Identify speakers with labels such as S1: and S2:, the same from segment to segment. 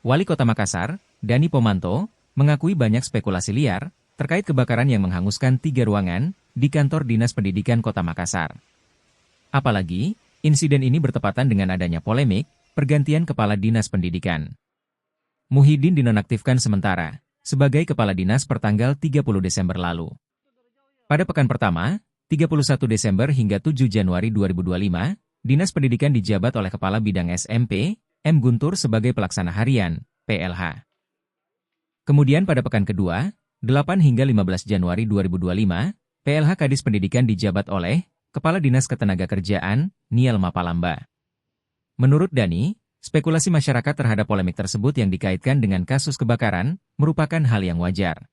S1: Wali Kota Makassar, Dani Pomanto, mengakui banyak spekulasi liar terkait kebakaran yang menghanguskan 3 ruangan di kantor Dinas Pendidikan Kota Makassar. Apalagi, insiden ini bertepatan dengan adanya polemik pergantian Kepala Dinas Pendidikan. Muhyiddin dinonaktifkan sementara sebagai Kepala Dinas pertanggal 30 Desember lalu. Pada pekan pertama, 31 Desember hingga 7 Januari 2025, Dinas Pendidikan dijabat oleh Kepala Bidang SMP, M. Guntur sebagai Pelaksana Harian, PLH. Kemudian pada pekan kedua, 8 hingga 15 Januari 2025, PLH Kadis Pendidikan dijabat oleh Kepala Dinas Ketenagakerjaan, Niel Mapalamba. Menurut Dani, spekulasi masyarakat terhadap polemik tersebut yang dikaitkan dengan kasus kebakaran merupakan hal yang wajar.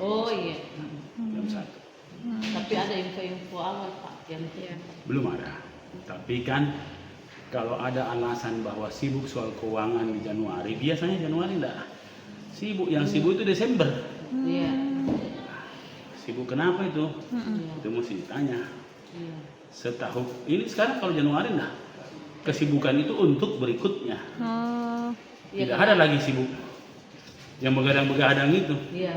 S2: Oh iya. Jam 1. Tapi ada info-info awal Pak yang
S3: Belum ada. Tapi kan kalau ada alasan bahwa sibuk soal keuangan di Januari, biasanya Januari enggak sibuk. Yang sibuk itu Desember.
S2: Iya.
S3: Sibuk kenapa itu? Itu mesti ditanya.
S2: Iya.
S3: Setahu ini sekarang kalau Januari enggak. Kesibukan itu untuk berikutnya. Tidak ada lagi sibuk. Yang begadang-begadang itu.
S2: Iya,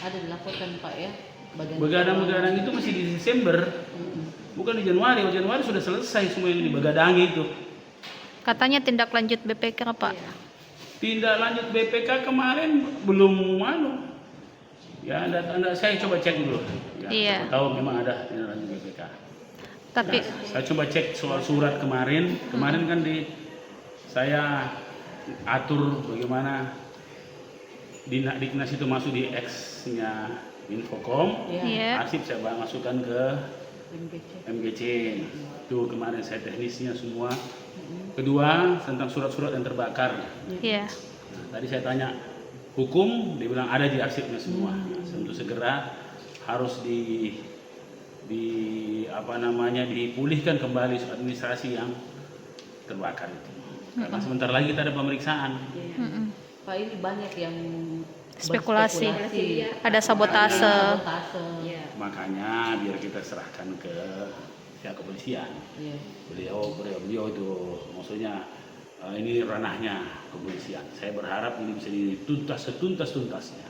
S2: ada dilaporkan Pak ya.
S3: Begadang-begadang itu masih di Desember. Bukan di Januari. Oh, Januari sudah selesai semua yang dibegadangi itu.
S4: Katanya tindak lanjut BPK, Pak.
S2: Iya.
S3: Tindak lanjut BPK kemarin belum Ya, anda saya coba cek dulu. Ya,
S4: Iya.
S3: siapa tahu memang ada tindak lanjut BPK.
S4: Tapi
S3: Nah, saya coba cek soal surat kemarin. Kemarin kan saya atur bagaimana Diknas itu masuk di X-nya Infocom.
S4: Iya.
S3: Arsip saya masukkan ke
S2: MGC.
S3: MGC. Itu kemarin saya teknisnya semua. Kedua, tentang surat-surat yang terbakar.
S4: iya.
S3: Nah, tadi saya tanya hukum, dia bilang ada di arsipnya semua. Untuk segera harus dipulihkan kembali administrasi yang terbakar itu. Karena sebentar lagi kita ada pemeriksaan.
S2: Iya. Pak ini banyak yang
S4: Spekulasi.
S2: berspekulasi.
S4: Ada sabotase.
S2: Iya.
S3: Makanya biar kita serahkan ke pihak kepolisian.
S2: Iya.
S3: Beliau itu maksudnya ini ranahnya kepolisian. Saya berharap ini bisa dituntas setuntas-tuntasnya.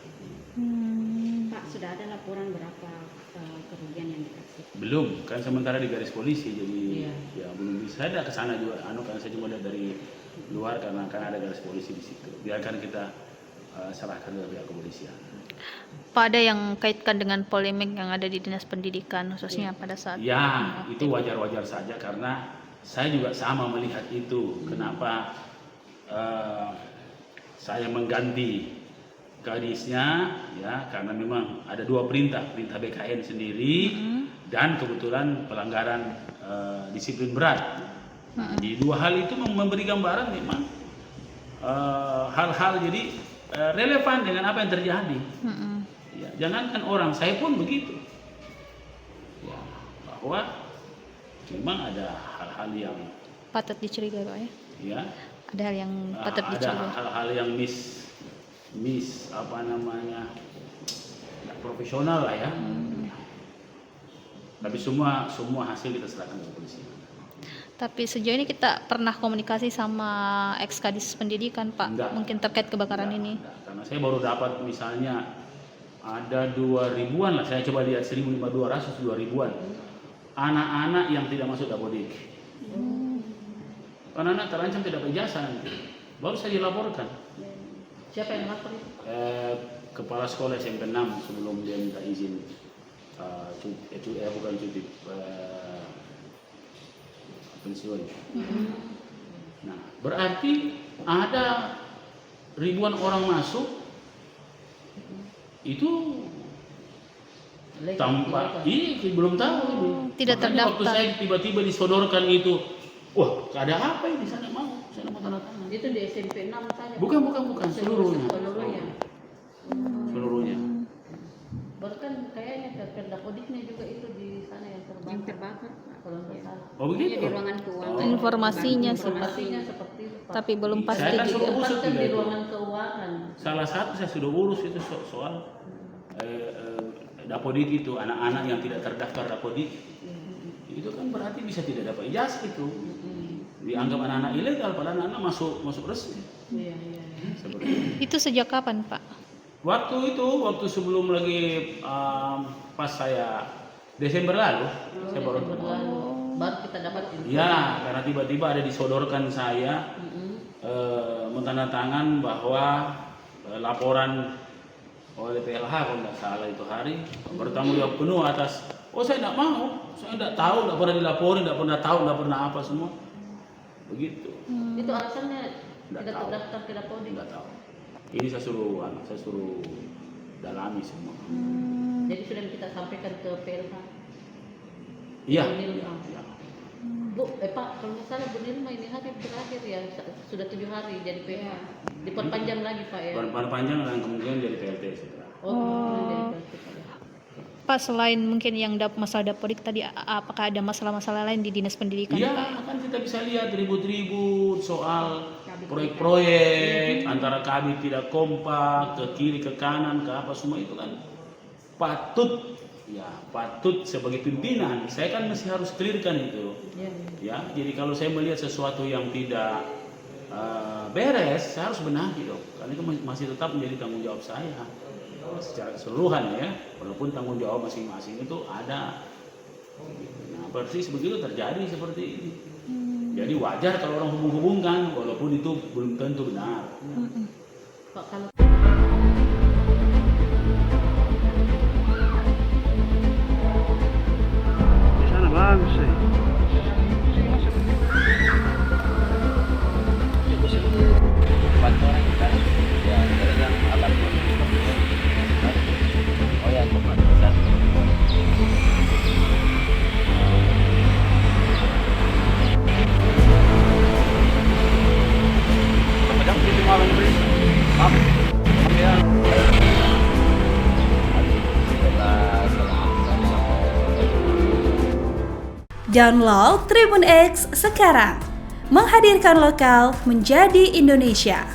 S5: Pak, sudah ada laporan berapa kerugian yang dikasih?
S3: Belum, kan sementara di garis polisi, jadi
S2: Iya.
S3: ya belum bisa. Saya ada ke sana juga, karena saya cuma lihat dari luar karena kan ada garis polisi di situ. Biarkan kita serahkan ke pihak kepolisian.
S4: Pak, ada yang kaitkan dengan polemik yang ada di Dinas Pendidikan, khususnya pada saat
S3: Ya, itu wajar-wajar saja karena saya juga sama melihat itu. Kenapa saya mengganti kadisnya? Ya, karena memang ada 2 perintah BKN sendiri dan kebetulan pelanggaran disiplin berat. Di 2 hal itu memberi gambaran memang hal-hal jadi relevan dengan apa yang terjadi. Ya, jangankan orang, saya pun begitu. Ya, bahwa memang ada hal-hal yang
S4: patut dicurigai, Pak ya.
S3: ya
S4: Ada hal yang patut
S3: ada
S4: dicurigai.
S3: hal-hal yang nggak profesional lah ya. Tapi semua hasil kita serahkan ke polisi.
S4: Tapi sejauh ini kita pernah komunikasi sama ex-kadis pendidikan, Pak,
S3: Enggak.
S4: mungkin terkait kebakaran ini.
S3: Karena saya baru dapat misalnya ada 2.000-an lah, saya coba lihat 1.500, 2.000-an anak-anak yang tidak masuk dapodik. Anak-anak terancam tidak ijazah nanti. Baru saja dilaporkan.
S2: Siapa yang lapor itu?
S3: Kepala sekolah SMP 6 sebelum dia minta izin cuti pensiun. Nah, berarti ada ribuan orang masuk Itu
S2: Legal,
S3: tanpa,
S2: ilegal.
S3: belum tahu ini.
S4: Tidak
S3: Makanya waktu
S4: terdaftar.
S3: saya tiba-tiba disodorkan itu, wah ada apa ini? Saya mau tanda tangan.
S2: Itu di SMP 6 saja.
S3: Bukan, seluruhnya. Seluruhnya.
S2: Bahkan kayaknya Perda Kodiknya juga itu di sana yang terbakar.
S5: Yang terbakar, Pak.
S2: Kalau nggak salah.
S3: Oh
S5: Iya,
S3: begitu?
S5: di ruangan keuangan.
S4: Informasinya sih, Pak.
S2: Informasinya seperti itu, Pak.
S4: Tapi belum
S3: Saya
S4: pasti
S3: kan
S4: juga.
S3: suruh usut
S2: Tempatkan
S3: juga
S2: di
S3: itu.
S2: ruangan keuangan.
S3: Salah satu saya sudah urus itu soal Dapodik itu, anak-anak yang tidak terdaftar Dapodik. Itu kan berarti bisa tidak dapat ijazah itu. Dianggap anak-anak ilegal, padahal anak-anak masuk resmi.
S2: Iya, iya.
S3: Seperti itu.
S4: Itu sejak kapan, Pak?
S3: Waktu sebelum lagi pas saya Desember lalu, saya baru
S2: Desember lalu. Baru kita dapat info.
S3: ya karena tiba-tiba ada disodorkan saya menandatangan bahwa laporan oleh PLH kalau tidak salah itu hari bertanggung jawab penuh atas. Oh saya tidak mau, saya tidak tahu, tidak pernah dilaporin, tidak pernah tahu, tidak pernah apa semua, begitu.
S2: Itu alasannya
S3: Nggak
S2: tidak
S3: tahu.
S2: terdaftar ke Dapodik.
S3: Tidak tahu. Ini saya suruh dalami semua.
S2: Jadi sudah kita sampaikan ke PLH.
S3: Iya.
S2: Bu Nilma.
S3: Iya.
S2: Bu, Pak, kalau nggak salah Bu Nilma ini hari terakhir ya, sudah 7 hari jadi PH. Diperpanjang lagi Pak ya.
S3: Panjang dan kemudian jadi PLT setelah.
S2: Kemudian jadi PLT, Pak, ya.
S4: Pak, selain mungkin yang masalah Dapodik tadi, apakah ada masalah-masalah lain di Dinas Pendidikan, Pak?
S3: Iya, kan kita bisa lihat ribut-ribut soal proyek-proyek antara kami tidak kompak ke kiri ke kanan ke apa semua itu kan patut sebagai pimpinan saya kan masih harus clearkan itu
S2: Iya,
S3: ya. Jadi kalau saya melihat sesuatu yang tidak beres saya harus benahi dong, karena itu masih tetap menjadi tanggung jawab saya secara keseluruhan ya, walaupun tanggung jawab masing-masing itu ada. Nah, persis begitu terjadi seperti ini. Jadi wajar kalau orang hubung-hubungkan, walaupun itu belum tentu benar.
S2: Pak, kalau
S6: Di sana bagus sih.
S7: Download Tribun X sekarang, menghadirkan lokal menjadi Indonesia.